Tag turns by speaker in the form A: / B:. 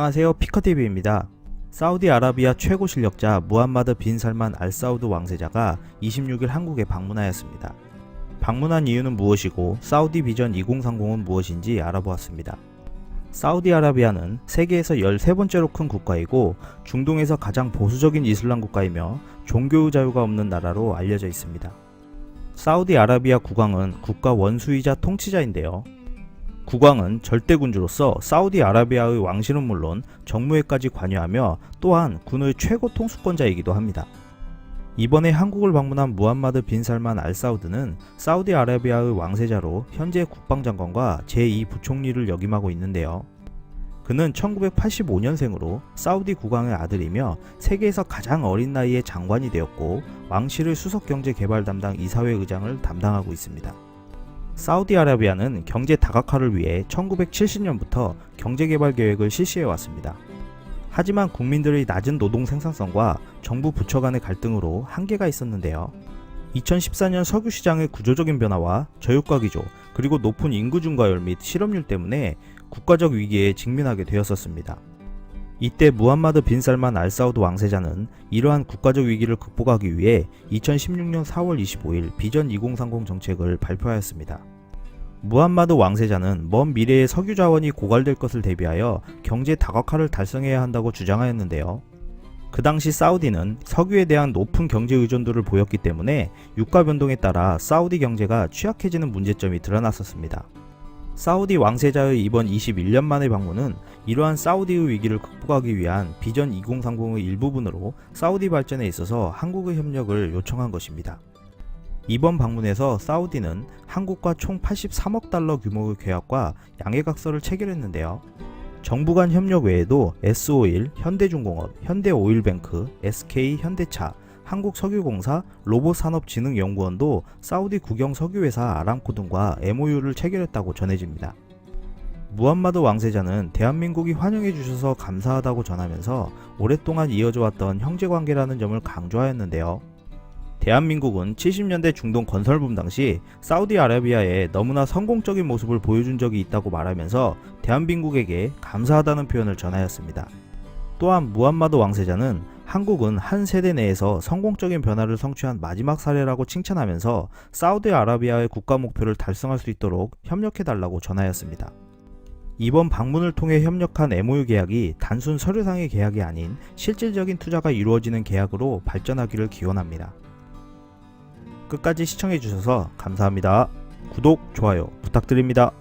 A: 안녕하세요, 피커TV입니다. 사우디아라비아 최고 실력자 무함마드 빈 살만 알 사우드 왕세자가 26일 한국에 방문하였습니다. 방문한 이유는 무엇이고 사우디 비전 2030은 무엇인지 알아보았습니다. 사우디아라비아는 세계에서 13번째로 큰 국가이고 중동에서 가장 보수적인 이슬람 국가이며 종교의 자유가 없는 나라로 알려져 있습니다. 사우디아라비아 국왕은 국가 원수이자 통치자인데요. 국왕은 절대군주로서 사우디아라비아의 왕실은 물론 정무에까지 관여하며 또한 군의 최고 통수권자이기도 합니다. 이번에 한국을 방문한 무함마드 빈 살만 알 사우드는 사우디아라비아의 왕세자로 현재 국방장관과 제2부총리를 역임하고 있는데요. 그는 1985년생으로 사우디 국왕의 아들이며 세계에서 가장 어린 나이에 장관이 되었고 왕실의 수석경제개발 담당 이사회 의장을 담당하고 있습니다. 사우디아라비아는 경제 다각화를 위해 1970년부터 경제개발 계획을 실시해왔습니다. 하지만 국민들의 낮은 노동 생산성과 정부 부처 간의 갈등으로 한계가 있었는데요. 2014년 석유 시장의 구조적인 변화와 저유가 기조, 그리고 높은 인구 증가율 및 실업률 때문에 국가적 위기에 직면하게 되었었습니다. 이때 무함마드 빈 살만 알 사우드 왕세자는 이러한 국가적 위기를 극복하기 위해 2016년 4월 25일 비전 2030 정책을 발표하였습니다. 무함마드 왕세자는 먼 미래에 석유 자원이 고갈될 것을 대비하여 경제 다각화를 달성해야 한다고 주장하였는데요. 그 당시 사우디는 석유에 대한 높은 경제 의존도를 보였기 때문에 유가 변동에 따라 사우디 경제가 취약해지는 문제점이 드러났었습니다. 사우디 왕세자의 이번 21년 만의 방문은 이러한 사우디의 위기를 극복하기 위한 비전 2030의 일부분으로 사우디 발전에 있어서 한국의 협력을 요청한 것입니다. 이번 방문에서 사우디는 한국과 총 83억 달러 규모의 계약과 양해각서를 체결했는데요. 정부 간 협력 외에도 S-오일, 현대중공업, 현대오일뱅크, SK 현대차, 한국석유공사, 로봇산업진흥연구원도 사우디 국영 석유회사 아람코 등과 MOU를 체결했다고 전해집니다. 무함마드 왕세자는 대한민국이 환영해 주셔서 감사하다고 전하면서 오랫동안 이어져 왔던 형제관계라는 점을 강조하였는데요. 대한민국은 70년대 중동 건설붐 당시 사우디아라비아에 너무나 성공적인 모습을 보여준 적이 있다고 말하면서 대한민국에게 감사하다는 표현을 전하였습니다. 또한 무함마드 왕세자는 한국은 한 세대 내에서 성공적인 변화를 성취한 마지막 사례라고 칭찬하면서 사우디아라비아의 국가 목표를 달성할 수 있도록 협력해달라고 전하였습니다. 이번 방문을 통해 협력한 MOU 계약이 단순 서류상의 계약이 아닌 실질적인 투자가 이루어지는 계약으로 발전하기를 기원합니다. 끝까지 시청해주셔서 감사합니다. 구독, 좋아요 부탁드립니다.